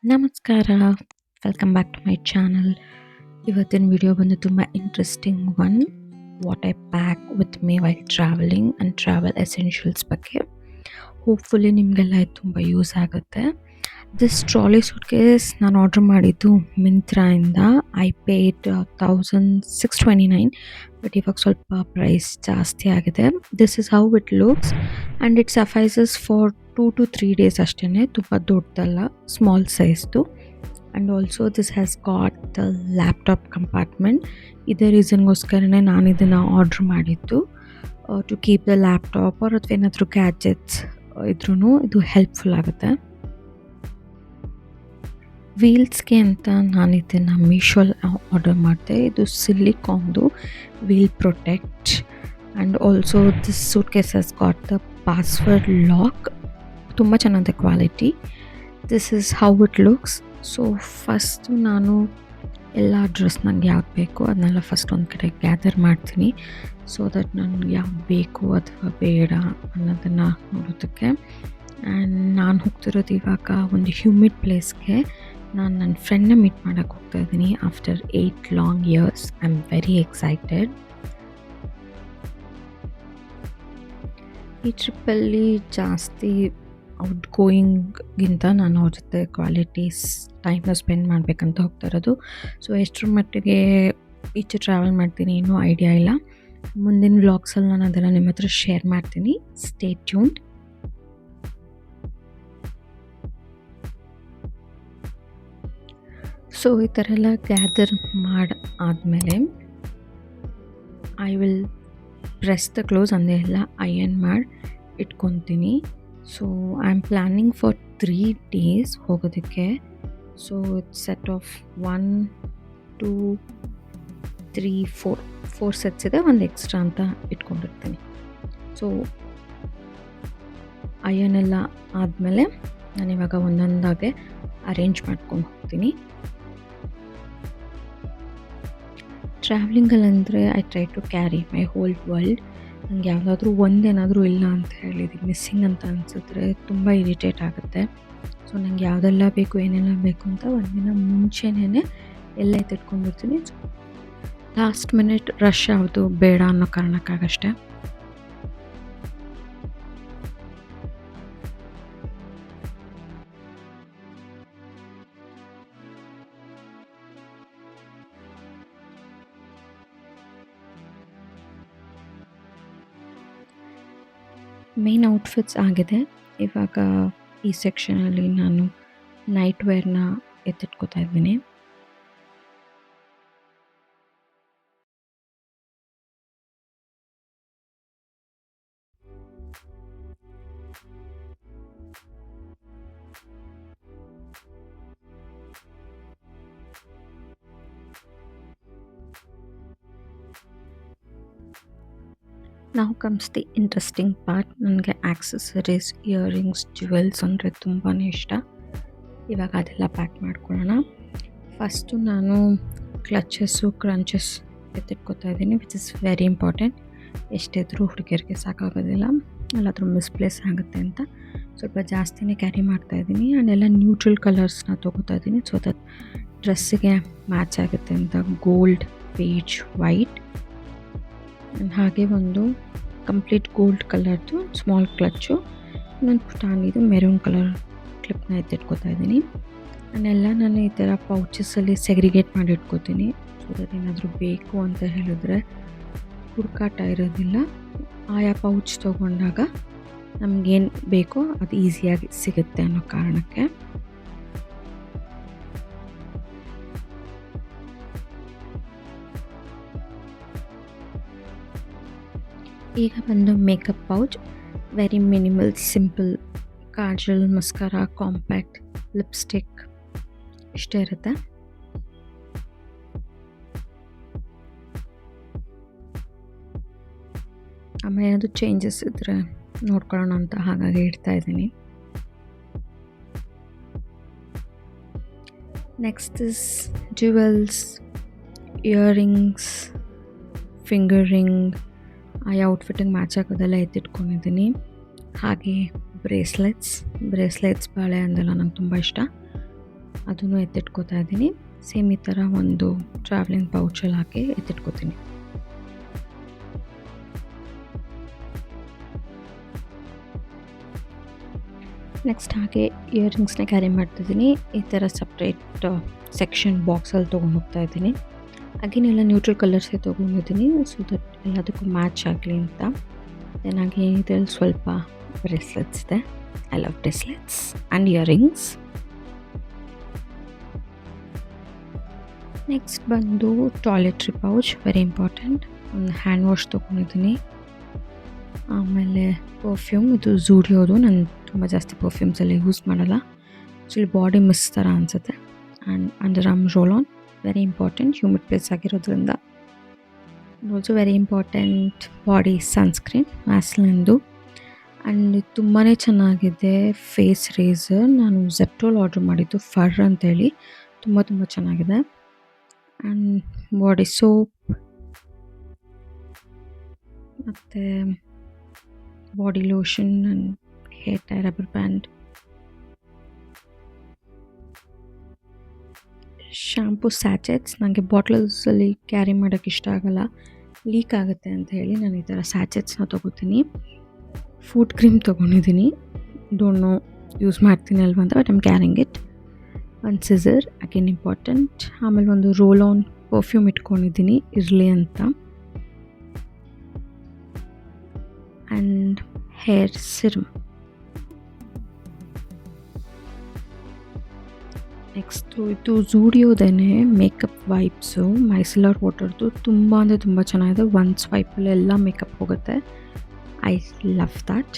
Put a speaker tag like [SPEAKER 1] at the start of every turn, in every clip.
[SPEAKER 1] ನಮಸ್ಕಾರ. Welcome back to my channel. ಇವತ್ತಿನ video ಬಂದು ತುಂಬ interesting one. What I pack with me while travelling and travel essentials ಬಗ್ಗೆ. Hopefully ನಿಮಗೆಲ್ಲ ಇದು ತುಂಬ ಯೂಸ್ ಆಗುತ್ತೆ. ದಿಸ್ ಟ್ರಾಲಿ ಸೂಟ್ಕೇಸ್ ನಾನು ಆರ್ಡ್ರ್ ಮಾಡಿದ್ದು ಮಿಂತ್ರಾಯಿಂದ. ಐ ಪೇಯ್ಡ್ 1629, ಬಟ್ ಇವಾಗ ಸ್ವಲ್ಪ ಪ್ರೈಸ್ ಜಾಸ್ತಿ ಆಗಿದೆ. This is how it looks and it suffices for 2 to 3 days ಅಷ್ಟೇ. ತುಂಬ ದೊಡ್ಡದಲ್ಲ, ಸ್ಮಾಲ್ ಸೈಜ್ದು. And also this has got the laptop compartment. ಇದೇ ರೀಸನ್ಗೋಸ್ಕರನೇ ನಾನು ಇದನ್ನು ಆರ್ಡ್ರ್ ಮಾಡಿದ್ದು, ಟು ಕೀಪ್ ದ ಲ್ಯಾಪ್ಟಾಪ್ ಅಥವಾ ಏನಾದರೂ ಗ್ಯಾಜೆಟ್ಸ್ ಇದ್ರೂ ಇದು ಹೆಲ್ಪ್ಫುಲ್ ಆಗುತ್ತೆ. ವೀಲ್ಸ್ಗೆ ಅಂತ ನಾನು ಇದನ್ನು ಮೀಶೋಲ್ಲಿ ಆರ್ಡರ್ ಮಾಡಿದೆ. ಇದು ಸಿಲಿಕಾನ್ದು wheel protect. And also this suitcase has got the password lock. ತುಂಬ ಚೆನ್ನಾಗಿದೆ quality. This is how it looks. So first ನಾನು ಎಲ್ಲ ಡ್ರೆಸ್ ನಂಗೆ ಯಾವ್ದು ಬೇಕು ಅದನ್ನೆಲ್ಲ ಫಸ್ಟ್ ಒಂದು ಕಡೆ ಗ್ಯಾದರ್ ಮಾಡ್ತೀನಿ, ಸೊ ದಟ್ ನನಗೆ ಯಾವ್ದು ಬೇಕು ಅಥವಾ ಬೇಡ ಅನ್ನೋದನ್ನು ನೋಡೋದಕ್ಕೆ. ಆ್ಯಂಡ್ ನಾನು ಹೋಗ್ತಿರೋದು ಇವಾಗ ಒಂದು ಹ್ಯೂಮಿಡ್ ಪ್ಲೇಸ್ಗೆ. ನಾನು ನನ್ನ ಫ್ರೆಂಡ್ನ ಮೀಟ್ ಮಾಡೋಕ್ಕೆ ಹೋಗ್ತಾ ಇದ್ದೀನಿ after 8 long years. I am very excited. ಈ ಟ್ರಿಪ್ಪಲ್ಲಿ ಜಾಸ್ತಿ ಔಟ್ ಗೋಯಿಂಗ್ಗಿಂತ ನಾನು ಅವ್ರ ಜೊತೆ ಕ್ವಾಲಿಟೀಸ್ ಟೈಮ್ನ ಸ್ಪೆಂಡ್ ಮಾಡಬೇಕಂತ ಹೋಗ್ತಾ ಇರೋದು. ಸೊ ಎಷ್ಟರ ಮಟ್ಟಿಗೆ ಈಚೆ ಟ್ರಾವೆಲ್ ಮಾಡ್ತೀನಿ ಇನ್ನೂ ಐಡಿಯಾ ಇಲ್ಲ. ಮುಂದಿನ ವ್ಲಾಗ್ಸಲ್ಲಿ ನಾನು ಅದನ್ನು ನಿಮ್ಮ ಹತ್ರ ಶೇರ್ ಮಾಡ್ತೀನಿ. Stay tuned. ಸೊ ಈ ಥರ ಎಲ್ಲ ಗ್ಯಾದರ್ ಮಾಡಿ ಆದಮೇಲೆ I will press the clothes, ಅಂದರೆ ಎಲ್ಲ ಅಯನ್ ಮಾಡಿ ಇಟ್ಕೊತೀನಿ. So I am planning for 3 days ಹೋಗೋದಕ್ಕೆ. So it's set of 1 2 3 4 sets ಇದೆ, ಒಂದು ಎಕ್ಸ್ಟ್ರಾ ಅಂತ ಇಟ್ಕೊಂಡಿರ್ತೀನಿ. ಸೊ ಅಯನ್ ಎಲ್ಲ ಆದಮೇಲೆ ನಾನಿವಾಗ ಒಂದೊಂದಾಗೆ ಅರೇಂಜ್ ಮಾಡ್ಕೊಂಡು ಹೋಗ್ತೀನಿ. ಟ್ರಾವೆಲಿಂಗಲ್ಲಂದರೆ I try to carry my whole world. ನನಗೆ ಯಾವುದಾದ್ರೂ ಒಂದೇನಾದರೂ ಇಲ್ಲ ಅಂತ ಹೇಳಿದ್ದೀನಿ ಮಿಸ್ಸಿಂಗ್ ಅಂತ ಅನಿಸಿದ್ರೆ ತುಂಬ ಇರಿಟೇಟ್ ಆಗುತ್ತೆ. ಸೊ ನನಗೆ ಯಾವುದೆಲ್ಲ ಬೇಕು ಏನೆಲ್ಲ ಬೇಕು ಅಂತ ಒಂದಿನ ಮುಂಚೆನೇ ಎಲ್ಲ ಎತ್ತಿಟ್ಕೊಂಡಿರ್ತೀನಿ. ಲಾಸ್ಟ್ ಮಿನಿಟ್ ರಶ್ ಯಾವುದು ಬೇಡ ಅನ್ನೋ ಕಾರಣಕ್ಕಾಗಷ್ಟೆ. ಮೇನ್ ಔಟ್ಫಿಟ್ಸ್ ಆಗಿದೆ. ಇವಾಗ ಈ ಸೆಕ್ಷನಲ್ಲಿ ನಾನು ನೈಟ್ ವೇರ್ನ ಎತ್ತಿಟ್ಕೋತಾ ಇದ್ದೀನಿ. ನಾವು ಕಮ್ಸ್ ದಿ ಇಂಟ್ರೆಸ್ಟಿಂಗ್ ಪಾರ್ಟ್. ನನಗೆ ಆಕ್ಸೆಸರೀಸ್, ಇಯರಿಂಗ್ಸ್, ಜ್ಯುವೆಲ್ಸ್ ಅಂದರೆ ತುಂಬಾ ಇಷ್ಟ. ಇವಾಗ ಅದೆಲ್ಲ ಪ್ಯಾಕ್ ಮಾಡ್ಕೊಳ್ಳೋಣ. ಫಸ್ಟು ನಾನು ಕ್ಲಚಸ್ಸು, ಕ್ರಂಚಸ್ ಎತ್ತಿಟ್ಕೋತಾ ಇದ್ದೀನಿ, ವಿಚ್ ಇಸ್ ವೆರಿ ಇಂಪಾರ್ಟೆಂಟ್. ಎಷ್ಟಿದ್ರೂ ಹುಡುಗಿಯರಿಗೆ ಸಾಕಾಗೋದಿಲ್ಲ, ಎಲ್ಲಾದರೂ ಮಿಸ್ಪ್ಲೇಸ್ ಆಗುತ್ತೆ ಅಂತ ಸ್ವಲ್ಪ ಜಾಸ್ತಿನೇ ಕ್ಯಾರಿ ಮಾಡ್ತಾಯಿದ್ದೀನಿ. ಆ್ಯಂಡ್ ಎಲ್ಲ ನ್ಯೂಟ್ರಲ್ ಕಲರ್ಸ್ನ ತೊಗೋತಾ ಇದ್ದೀನಿ, ಸೊ ದಟ್ ಡ್ರೆಸ್ಸಿಗೆ ಮ್ಯಾಚ್ ಆಗುತ್ತೆ ಅಂತ. Gold, page, white. ಹಾಗೆ ಒಂದು ಕಂಪ್ಲೀಟ್ ಗೋಲ್ಡ್ ಕಲರ್ದು ಸ್ಮಾಲ್ ಕ್ಲಚ್ಚು, ಇನ್ನೊಂದು ಪುಟಾಣಿದು ಮೆರೂನ್ ಕಲರ್ ಕ್ಲಿಪ್ನ ಎತ್ತಿಟ್ಕೋತಾ ಇದ್ದೀನಿ. ನಾನೆಲ್ಲ ನಾನು ಈ ಥರ ಪೌಚಸಲ್ಲಿ ಸೆಗ್ರಿಗೇಟ್ ಮಾಡಿ ಇಟ್ಕೋತೀನಿ, ಸೊ ದಟ್ ಏನಾದರೂ ಬೇಕು ಅಂತ ಹೇಳಿದ್ರೆ ಹುಡುಕಾಟ ಇರೋದಿಲ್ಲ. ಆಯಾ ಪೌಚ್ ತೊಗೊಂಡಾಗ ನಮಗೇನು ಬೇಕೋ ಅದು ಈಸಿಯಾಗಿ ಸಿಗುತ್ತೆ ಅನ್ನೋ ಕಾರಣಕ್ಕೆ. ಈಗ ಬಂದು makeup pouch, very minimal, simple. Kajal, mascara, compact, lipstick ಇಷ್ಟೇ ಇರುತ್ತೆ. ಆಮೇಲೆ ಏನಾದರೂ ಚೇಂಜಸ್ ಇದ್ದರೆ ನೋಡ್ಕೊಳ್ಳೋಣ ಅಂತ ಹಾಗಾಗಿ ಇಡ್ತಾ ಇದ್ದೀನಿ. Next is jewels, earrings, finger ring, ಆ ಔಟ್ಫಿಟ್ಟಿಗೆ ಮ್ಯಾಚ್ ಆಗೋದೆಲ್ಲ ಎತ್ತಿಟ್ಕೊಂಡಿದ್ದೀನಿ. ಹಾಗೆ ಬ್ರೇಸ್ಲೆಟ್ಸ್, ಬಾಳೆ ಅಂದೆಲ್ಲ ನಂಗೆ ತುಂಬ ಇಷ್ಟ. ಅದನ್ನು ಎತ್ತಿಟ್ಕೋತಾ ಇದ್ದೀನಿ. ಸೇಮ್ ಈ ಥರ ಒಂದು ಟ್ರಾವೆಲಿಂಗ್ ಪೌಚಲ್ಲಿ ಹಾಕಿ ಎತ್ತಿಟ್ಕೋತೀನಿ. ನೆಕ್ಸ್ಟ್ ಹಾಗೆ ಇಯರಿಂಗ್ಸ್ನ ಕ್ಯಾರಿ ಮಾಡ್ತಿದ್ದೀನಿ. ಈ ಥರ ಸಪ್ರೇಟ್ ಸೆಕ್ಷನ್ ಬಾಕ್ಸಲ್ಲಿ ತೊಗೊಂಡು ಹೋಗ್ತಾ ಇದ್ದೀನಿ. ಹಾಗೇನೆಲ್ಲ ನ್ಯೂಟ್ರಲ್ ಕಲರ್ಸೇ ತೊಗೊಂಡಿದ್ದೀನಿ, ಸೊ ದಟ್ ಎಲ್ಲದಕ್ಕೂ ಮ್ಯಾಚ್ ಆಗಲಿ ಅಂತ. ದೆನ್ ಹಾಗೆ ಇದರಲ್ಲಿ ಸ್ವಲ್ಪ ಬ್ರೇಸ್ಲೆಟ್ಸ್ ಇದೆ. I love bracelets and earrings. Next ಬಂದು ಟಾಯ್ಲೆಟ್ರಿ ಪೌಚ್, ವೆರಿ ಇಂಪಾರ್ಟೆಂಟ್. ಒಂದು ಹ್ಯಾಂಡ್ ವಾಶ್ ತೊಗೊಂಡಿದ್ದೀನಿ. ಆಮೇಲೆ ಪರ್ಫ್ಯೂಮ್, ಇದು ಝೂಡಿಯೋದು. ನಾನು ತುಂಬ ಜಾಸ್ತಿ ಪರ್ಫ್ಯೂಮ್ಸ್ ಎಲ್ಲ ಯೂಸ್ ಮಾಡಲ್ಲ, ಆ್ಯಕ್ಚುಲಿ ಬಾಡಿ ಮಿಸ್ ಥರ ಅನಿಸುತ್ತೆ. And underarm roll on, very important, humid place ಆಗಿರೋದ್ರಿಂದ. Also very important body sunscreen, ವ್ಯಾಸ್ಲಿನ್ದು. ಆ್ಯಂಡ್ ತುಂಬಾ ಚೆನ್ನಾಗಿದೆ ಫೇಸ್ ರೇಸರ್. ನಾನು ಝೆಪ್ಟೋಲ್ ಆರ್ಡ್ರ್ ಮಾಡಿದ್ದು, ಫರ್ ಅಂತೇಳಿ. ತುಂಬ ಚೆನ್ನಾಗಿದೆ. ಆ್ಯಂಡ್ ಬಾಡಿ ಸೋಪ್ ಮತ್ತು body lotion and hair tie rubber band. Shampoo sachets, ನನಗೆ ಬಾಟ್ಲಲ್ಸಲ್ಲಿ ಕ್ಯಾರಿ ಮಾಡೋಕ್ಕೆ ಇಷ್ಟ ಆಗಲ್ಲ, ಲೀಕ್ ಆಗುತ್ತೆ ಅಂತ ಹೇಳಿ ನಾನು ಈ ಥರ ಸ್ಯಾಚೆಟ್ಸ್ನ ತೊಗೋತೀನಿ. ಫುಡ್ ಕ್ರೀಮ್ ತೊಗೊಂಡಿದ್ದೀನಿ, ಡೋಂಟ್ ನೋ ಯೂಸ್ ಮಾಡ್ತೀನಿ ಅಲ್ವ ಅಂತ, ಬಟ್ ಐಮ್ ಕ್ಯಾರಿಂಗ್ ಇಟ್. ಒಂದು ಸಿಸರ್, ಅಗೇನ್ ಇಂಪಾರ್ಟೆಂಟ್. ಆಮೇಲೆ ಒಂದು ರೋಲ್ ಆನ್ ಪರ್ಫ್ಯೂಮ್ ಇಟ್ಕೊಂಡಿದ್ದೀನಿ ಇರಲಿ ಅಂತ. And hair serum. ನೆಕ್ಸ್ಟು ಇದು ಝೂಡಿಯೋದೇನೆ ಮೇಕಪ್ ವೈಪ್ಸು, ಮೈಸೆಲಾರ್ ವಾಟರ್ದು. ತುಂಬ ಅಂದರೆ ತುಂಬ ಚೆನ್ನಾಗಿದೆ. ಒಂದು ಸ್ವೈಪಲ್ಲಿ ಎಲ್ಲ ಮೇಕಪ್ ಹೋಗುತ್ತೆ. I love that.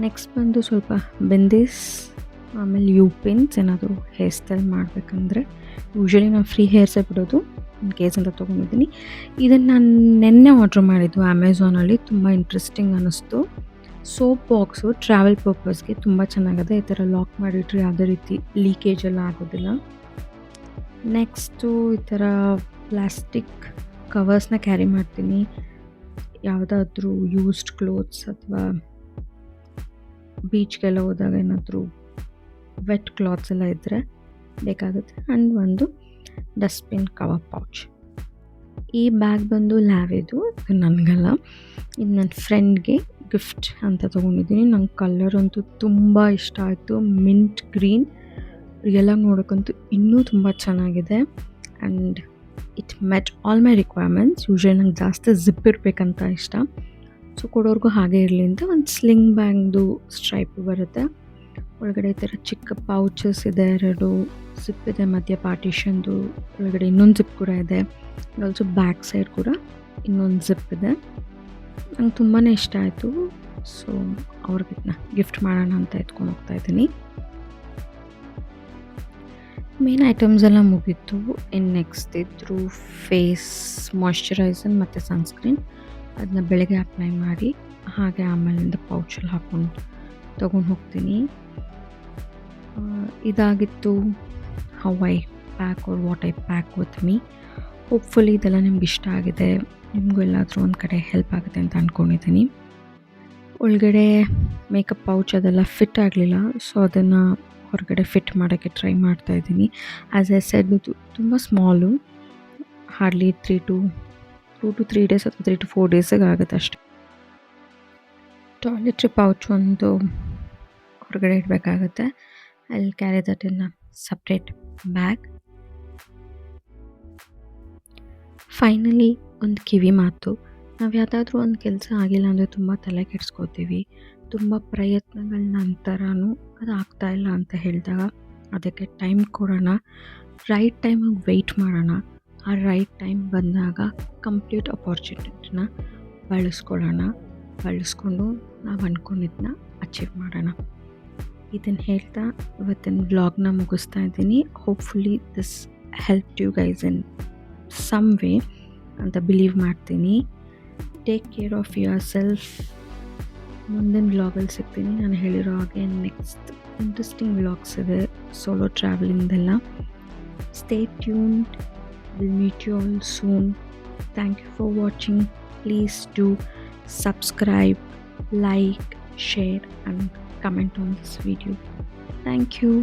[SPEAKER 1] ನೆಕ್ಸ್ಟ್ ಬಂದು ಸ್ವಲ್ಪ ಬೆಂದೀಸ್, ಆಮೇಲೆ ಯು ಪಿನ್ಸ್, ಏನಾದರೂ ಹೇರ್ ಸ್ಟೈಲ್ ಮಾಡಬೇಕಂದ್ರೆ. ಯೂಶ್ವಲಿ ನಾನು ಫ್ರೀ ಹೇರ್ಸೇ ಬಿಡೋದು, ಇನ್ ಕೇಸ್ ಅಂತ ತೊಗೊಂಡಿದ್ದೀನಿ. ಇದನ್ನು ನಾನು ನೆನ್ನೆ ಆರ್ಡ್ರ್ ಮಾಡಿದ್ದು ಅಮೆಝಾನಲ್ಲಿ, ತುಂಬ ಇಂಟ್ರೆಸ್ಟಿಂಗ್ ಅನ್ನಿಸ್ತು. ಸೋಪ್ ಬಾಕ್ಸು ಟ್ರಾವೆಲ್ ಪರ್ಪಸ್ಗೆ ತುಂಬ ಚೆನ್ನಾಗಿದೆ. ಈ ಥರ ಲಾಕ್ ಮಾಡಿಟ್ರೆ ಯಾವುದೇ ರೀತಿ ಲೀಕೇಜ್ ಎಲ್ಲ ಆಗೋದಿಲ್ಲ. ನೆಕ್ಸ್ಟು ಈ ಥರ ಪ್ಲಾಸ್ಟಿಕ್ ಕವರ್ಸ್ನ ಕ್ಯಾರಿ ಮಾಡ್ತೀನಿ, ಯಾವುದಾದ್ರೂ ಯೂಸ್ಡ್ ಕ್ಲೋತ್ಸ್ ಅಥವಾ ಬೀಚ್ಗೆಲ್ಲ ಹೋದಾಗ ಏನಾದರೂ ವೆಟ್ ಕ್ಲಾತ್ಸ್ ಎಲ್ಲ ಇದ್ದರೆ ಬೇಕಾಗುತ್ತೆ. ಆ್ಯಂಡ್ ಒಂದು ಡಸ್ಟ್ಬಿನ್ ಕವರ್ ಪೌಚ್. ಈ ಬ್ಯಾಗ್ ಬಂದು ಲ್ಯಾವಿದು, ಇದು ನನಗಲ್ಲ, ಇದು ನನ್ನ ಫ್ರೆಂಡ್ಗೆ ಗಿಫ್ಟ್ ಅಂತ ತೊಗೊಂಡಿದ್ದೀನಿ. ನಂಗೆ ಕಲರ್ ಅಂತೂ ತುಂಬ ಇಷ್ಟ ಆಯಿತು, ಮಿಂಟ್ ಗ್ರೀನ್. ರಿಯಲಾಗಿ ನೋಡೋಕ್ಕಂತೂ ಇನ್ನೂ ತುಂಬ ಚೆನ್ನಾಗಿದೆ. And it met all my requirements. Usually ನಂಗೆ ಜಾಸ್ತಿ ಜಿಪ್ ಇರಬೇಕಂತ ಇಷ್ಟ, ಸೊ ಕೊಡೋರ್ಗೂ ಹಾಗೆ ಇರಲಿ ಅಂತ ಒಂದು ಸ್ಲಿಂಗ್ ಬ್ಯಾಗ್ದು ಸ್ಟ್ರೈಪ್ ಬರುತ್ತೆ. ಒಳಗಡೆ ಈ ಥರ ಚಿಕ್ಕ ಪೌಚಸ್ ಇದೆ, 2 ಜಿಪ್ ಇದೆ, ಮಧ್ಯ ಪಾರ್ಟಿಷನ್ದು. ಒಳಗಡೆ ಇನ್ನೊಂದು ಜಿಪ್ ಕೂಡ ಇದೆ. ಆಲ್ಸೋ ಬ್ಯಾಕ್ ಸೈಡ್ ಕೂಡ ಇನ್ನೊಂದು ಜಿಪ್ ಇದೆ. ನಂಗೆ ತುಂಬಾ ಇಷ್ಟ ಆಯಿತು, ಸೊ ಅವ್ರಿಗೆ ಇದನ್ನ ಗಿಫ್ಟ್ ಮಾಡೋಣ ಅಂತ ಎತ್ಕೊಂಡು ಹೋಗ್ತಾ ಇದ್ದೀನಿ. ಮೇನ್ ಐಟಮ್ಸ್ ಎಲ್ಲ ಮುಗೀತು. ಇನ್ನು ನೆಕ್ಸ್ಟ್ ಇದ್ದರು ಫೇಸ್ ಮಾಯ್ಶ್ಚರೈಸರ್ ಮತ್ತು ಸನ್ಸ್ಕ್ರೀನ್. ಅದನ್ನ ಬೆಳಗ್ಗೆ ಅಪ್ಲೈ ಮಾಡಿ ಹಾಗೆ ಆಮೇಲಿಂದ ಪೌಚಲ್ಲಿ ಹಾಕ್ಕೊಂಡು ತೊಗೊಂಡು ಹೋಗ್ತೀನಿ. ಇದಾಗಿತ್ತು how I pack or what I pack with me. Hopefully ಇದೆಲ್ಲ ನಿಮ್ಗೆ ಇಷ್ಟ ಆಗಿದೆ, ನಿಮಗೂ ಎಲ್ಲಾದರೂ ಒಂದು ಕಡೆ ಹೆಲ್ಪ್ ಆಗುತ್ತೆ ಅಂತ ಅಂದ್ಕೊಂಡಿದ್ದೀನಿ. ಒಳಗಡೆ ಮೇಕಪ್ ಪೌಚ್ ಅದೆಲ್ಲ ಫಿಟ್ ಆಗಲಿಲ್ಲ, ಸೊ ಅದನ್ನು ಹೊರಗಡೆ ಫಿಟ್ ಮಾಡೋಕ್ಕೆ ಟ್ರೈ ಮಾಡ್ತಾಯಿದ್ದೀನಿ. ಆ್ಯಸ್ ಐ ಸೆಡ್, ಇದು ತುಂಬ ಸ್ಮಾಲು, ಹಾರ್ಡ್ಲಿ 2 to 3 ಡೇಸ್ ಅಥವಾ 3 to 4 ಡೇಸಿಗೆ ಆಗುತ್ತೆ ಅಷ್ಟೆ. ಟಾಯ್ಲೆಟ್ರಿ ಪೌಚ್ ಒಂದು ಹೊರಗಡೆ ಇಡಬೇಕಾಗುತ್ತೆ. I will carry that in a separate bag. Finally ಒಂದು ಕಿವಿ ಮಾತು, ನಾವು ಯಾವುದಾದ್ರೂ ಒಂದು ಕೆಲಸ ಆಗಿಲ್ಲ ಅಂದರೆ ತುಂಬ ತಲೆ ಕೆಡಿಸ್ಕೋತೀವಿ. ತುಂಬ ಪ್ರಯತ್ನಗಳ ನಂತರನೂ ಅದು ಆಗ್ತಾಯಿಲ್ಲ ಅಂತ ಹೇಳಿದಾಗ ಅದಕ್ಕೆ ಟೈಮ್ ಕೊಡೋಣ, ರೈಟ್ ಟೈಮಿಗೆ ವೆಯ್ಟ್ ಮಾಡೋಣ. ಆ ರೈಟ್ ಟೈಮ್ ಬಂದಾಗ ಕಂಪ್ಲೀಟ್ ಅಪಾರ್ಚುನಿಟಿನ ಬಳಸ್ಕೊಂಡು ನಾವು ಅಂದ್ಕೊಂಡಿದ್ದನ್ನ ಅಚೀವ್ ಮಾಡೋಣ. ಇದನ್ನು ಹೇಳ್ತಾ ಇವತ್ತಿನ ವ್ಲಾಗ್ನ ಮುಗಿಸ್ತಾ ಇದ್ದೀನಿ. Hopefully this help you guys in some way ಅಂತ ಬಿಲೀವ್ ಮಾಡ್ತೀನಿ. Take care of yourself. ಮುಂದಿನ ವ್ಲಾಗಲ್ಲಿ ಸಿಗ್ತೀನಿ. ನಾನು ಹೇಳಿರೋ ಹಾಗೆ ನೆಕ್ಸ್ಟ್ ಇಂಟ್ರೆಸ್ಟಿಂಗ್ ವ್ಲಾಗ್ಸ್ ಇದೆ, ಸೋಲೋ ಟ್ರಾವೆಲಿಂಗ್ದೆಲ್ಲ. Stay tuned. We'll meet you all soon. Thank you for watching. Please do subscribe, like, share and comment on this video. Thank you.